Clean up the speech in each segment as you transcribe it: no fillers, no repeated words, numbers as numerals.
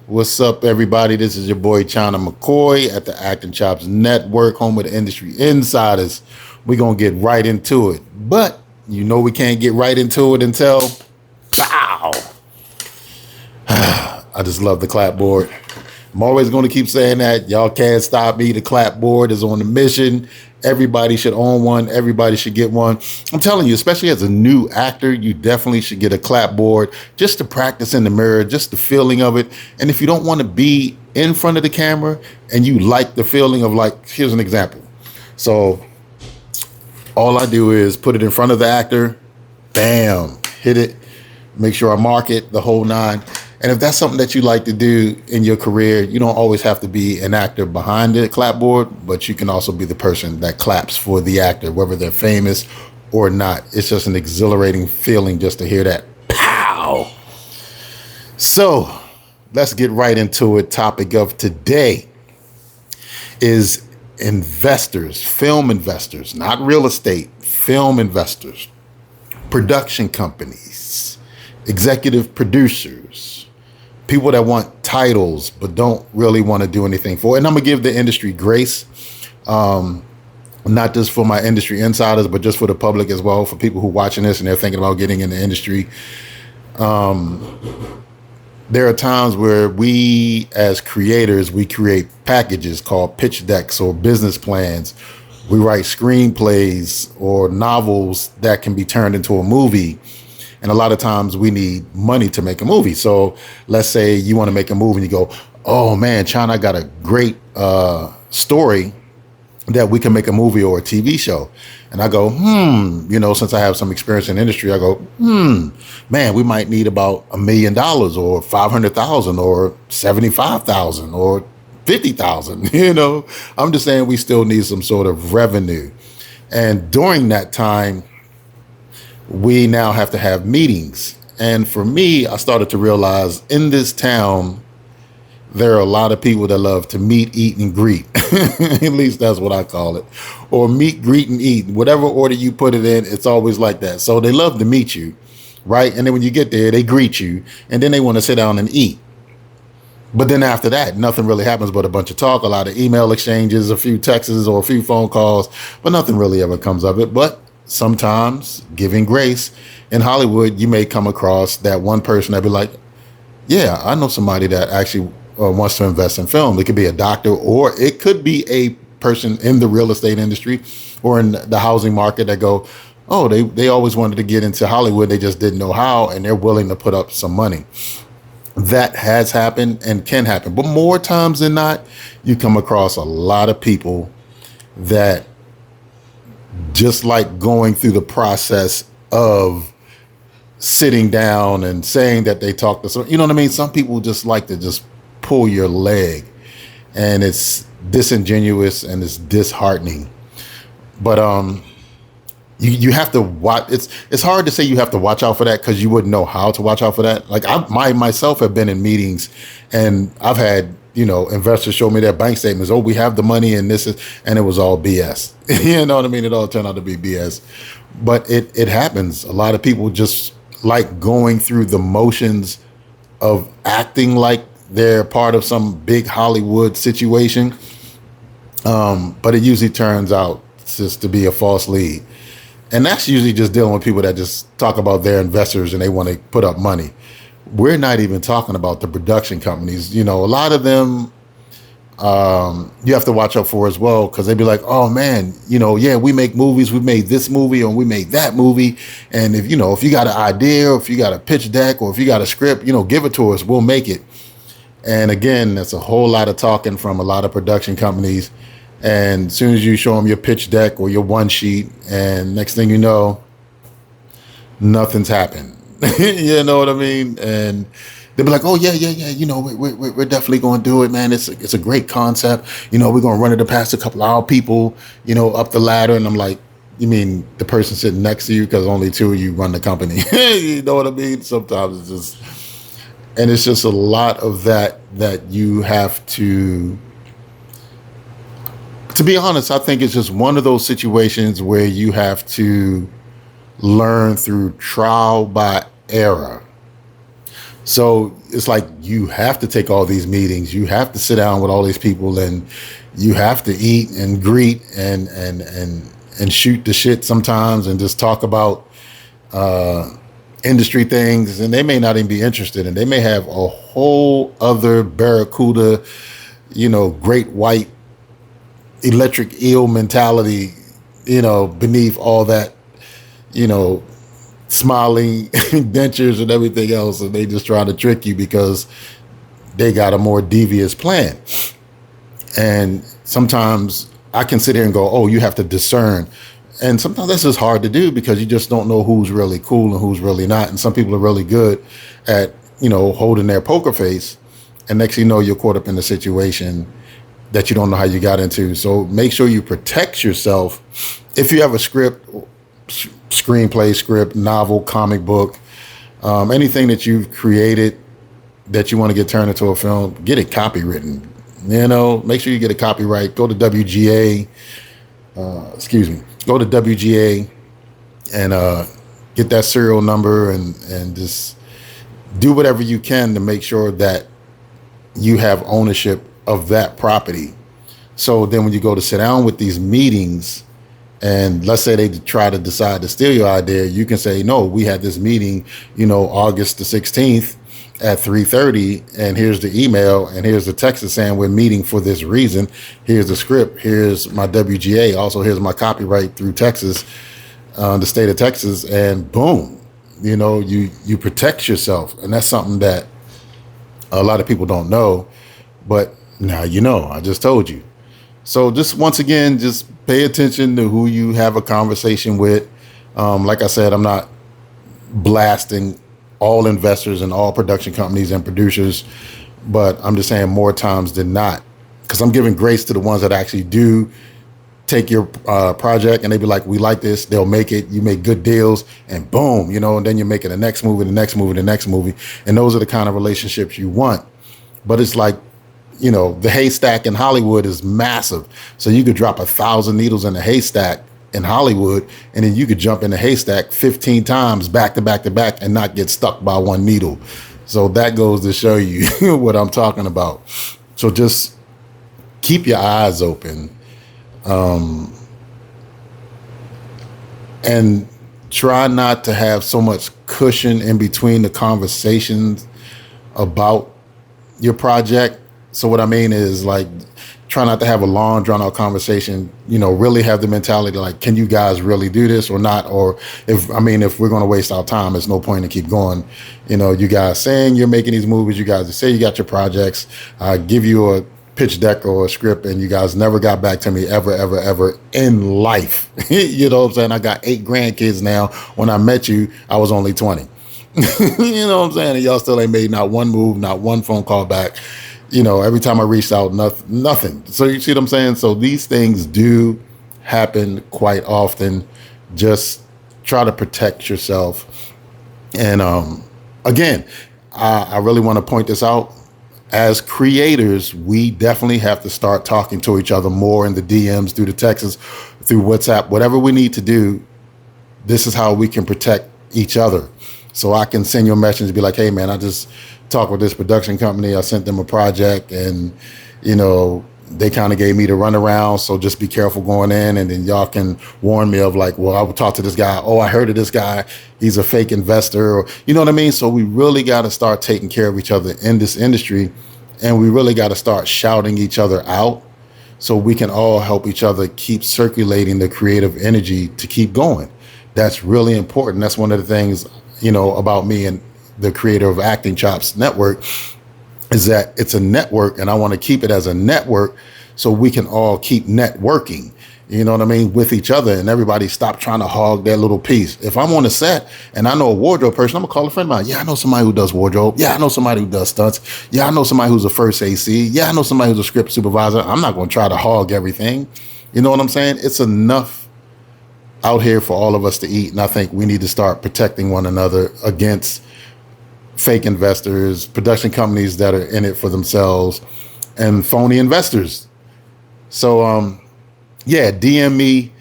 What's up, everybody? This is your boy China McCoy at the Acting Chops Network, home of the industry insiders. We're going to get right into it. But you know we can't get right into it until pow. I just love the clapboard. I'm always going to keep saying that. Y'all can't stop me. The clapboard is on a mission. Everybody should own one. Everybody should get one. I'm telling you, especially as a new actor, you definitely should get a clapboard just to practice in the mirror, just the feeling of it. And if you don't want to be in front of the camera and you like the feeling of, like, here's an example. So all I do is put it in front of the actor, bam, hit it, make sure I mark it, the whole nine. And if that's something that you like to do in your career, you don't always have to be an actor behind the clapboard, but you can also be the person that claps for the actor, whether they're famous or not. It's just an exhilarating feeling just to hear that pow. So let's get right into it. Topic of today is investors, film investors, not real estate, film investors, production companies, executive producers, people that want titles but don't really want to do anything for it. And I'm gonna give the industry grace, not just for my industry insiders, but just for the public as well, for people who are watching this and they're thinking about getting in the industry. There are times where we, as creators, we create packages called pitch decks or business plans. We write screenplays or novels that can be turned into a movie. And a lot of times we need money to make a movie. So let's say you want to make a movie and you go, oh man, China, I got a great story that we can make a movie or a TV show. And I go, since I have some experience in the industry, I go, man, we might need about $1 million or 500,000 or 75,000 or 50,000. I'm just saying we still need some sort of revenue. And during that time, we now have to have meetings. And for me, I started to realize in this town, there are a lot of people that love to meet, eat, and greet. At least that's what I call it. Or meet, greet, and eat. Whatever order you put it in, it's always like that. So they love to meet you, right? And then when you get there, they greet you, and then they want to sit down and eat. But then after that, nothing really happens but a bunch of talk, a lot of email exchanges, a few texts or a few phone calls, but nothing really ever comes of it. But sometimes, giving grace, in Hollywood, you may come across that one person that be like, yeah, I know somebody that actually wants to invest in film. It could be a doctor, or it could be a person in the real estate industry or in the housing market that go, oh, they always wanted to get into Hollywood. They just didn't know how, and they're willing to put up some money. That has happened and can happen. But more times than not, you come across a lot of people that just like going through the process of sitting down and saying that they talk to some, you know what I mean? Some people just like to just pull your leg, and it's disingenuous and it's disheartening. But you have to watch. It's hard to say you have to watch out for that because you wouldn't know how to watch out for that. Like I myself have been in meetings and I've had investors show me their bank statements. Oh, we have the money and and it was all BS. You know what I mean? It all turned out to be BS. But it happens. A lot of people just like going through the motions of acting like they're part of some big Hollywood situation. But it usually turns out just to be a false lead. And that's usually just dealing with people that just talk about their investors and they want to put up money. We're not even talking about the production companies. A lot of them you have to watch out for as well, because they'd be like, oh man, yeah, we make movies. We made this movie or we made that movie. And if you got an idea or if you got a pitch deck or if you got a script, give it to us. We'll make it. And again, that's a whole lot of talking from a lot of production companies. And as soon as you show them your pitch deck or your one sheet, and next thing you know, nothing's happened. You know what I mean? And they'll be like, oh yeah. We're definitely going to do it, man. It's a great concept. We're going to run it past a couple of our people, up the ladder. And I'm like, you mean the person sitting next to you? Because only two of you run the company. You know what I mean? Sometimes it's just a lot of that you have to be honest. I think it's just one of those situations where you have to learn through trial by error. So it's like you have to take all these meetings. You have to sit down with all these people, and you have to eat and greet and shoot the shit sometimes, and just talk about industry things. And they may not even be interested, and they may have a whole other barracuda, great white electric eel mentality, beneath all that, you know, smiling dentures and everything else, and they just try to trick you because they got a more devious plan. And sometimes I can sit here and go, oh, you have to discern. And sometimes that's just hard to do because you just don't know who's really cool and who's really not. And some people are really good at, holding their poker face. And next thing you know, you're caught up in a situation that you don't know how you got into. So make sure you protect yourself. If you have a script, screenplay, script, novel, comic book, anything that you've created that you want to get turned into a film, get it copywritten. Make sure you get a copyright. Go to WGA. Go to WGA and get that serial number and just do whatever you can to make sure that you have ownership of that property. So then when you go to sit down with these meetings, and let's say they try to decide to steal your idea, you can say, no, we had this meeting, August the 16th at 3:30, and here's the email, and here's the text saying we're meeting for this reason. Here's the script. Here's my WGA. Also, here's my copyright through Texas, the state of Texas, and boom, you protect yourself, and that's something that a lot of people don't know, but now I just told you. So just once again, just pay attention to who you have a conversation with. Like I said, I'm not blasting all investors and all production companies and producers, but I'm just saying more times than not, because I'm giving grace to the ones that actually do take your project and they be like, we like this, they'll make it, you make good deals, and boom, and then you're making the next movie, the next movie, the next movie. And those are the kind of relationships you want. But it's like, the haystack in Hollywood is massive. So you could drop 1,000 needles in a haystack in Hollywood, and then you could jump in the haystack 15 times back to back to back and not get stuck by one needle. So that goes to show you what I'm talking about. So just keep your eyes open, and try not to have so much cushion in between the conversations about your project. So what I mean is, like, try not to have a long, drawn out conversation, really have the mentality like, can you guys really do this or not? Or if we're going to waste our time, there's no point to keep going. You guys saying you're making these movies, you guys say you got your projects, I give you a pitch deck or a script, and you guys never got back to me ever, ever, ever in life. You know what I'm saying? I got 8 grandkids now. When I met you, I was only 20. You know what I'm saying? And y'all still ain't made not one move, not one phone call back. Every time I reached out, nothing. So you see what I'm saying? So these things do happen quite often. Just try to protect yourself. And again, I really want to point this out. As creators, we definitely have to start talking to each other more in the DMs, through the texts, through WhatsApp, whatever we need to do. This is how we can protect each other. So I can send you a message and be like, hey, man, I just talked with this production company. I sent them a project, and, they kind of gave me the runaround. So just be careful going in. And then y'all can warn me of like, well, I would talk to this guy. Oh, I heard of this guy. He's a fake investor. Or, you know what I mean? So we really got to start taking care of each other in this industry. And we really got to start shouting each other out so we can all help each other keep circulating the creative energy to keep going. That's really important. That's one of the things, about me and the creator of Acting Chops Network, is that it's a network, and I want to keep it as a network so we can all keep networking, with each other, and everybody stop trying to hog their little piece. If I'm on a set and I know a wardrobe person, I'm gonna call a friend of mine. Yeah, I know somebody who does wardrobe. Yeah, I know somebody who does stunts. Yeah, I know somebody who's a first AC. Yeah, I know somebody who's a script supervisor. I'm not gonna try to hog everything. You know what I'm saying? It's enough out here for all of us to eat, and I think we need to start protecting one another against fake investors, production companies that are in it for themselves, and phony investors. So, DM me,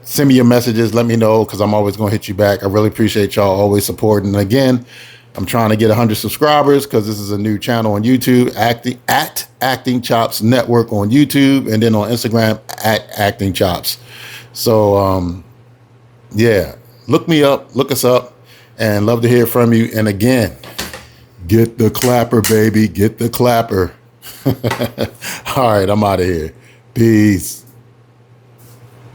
send me your messages, let me know, because I'm always going to hit you back. I really appreciate y'all always supporting. And again, I'm trying to get 100 subscribers because this is a new channel on YouTube, Acting Chops Network on YouTube, and then on Instagram at Acting Chops. So yeah, look me up, look us up, and love to hear from you. And again, get the clapper, baby, get the clapper. All right, I'm out of here. Peace.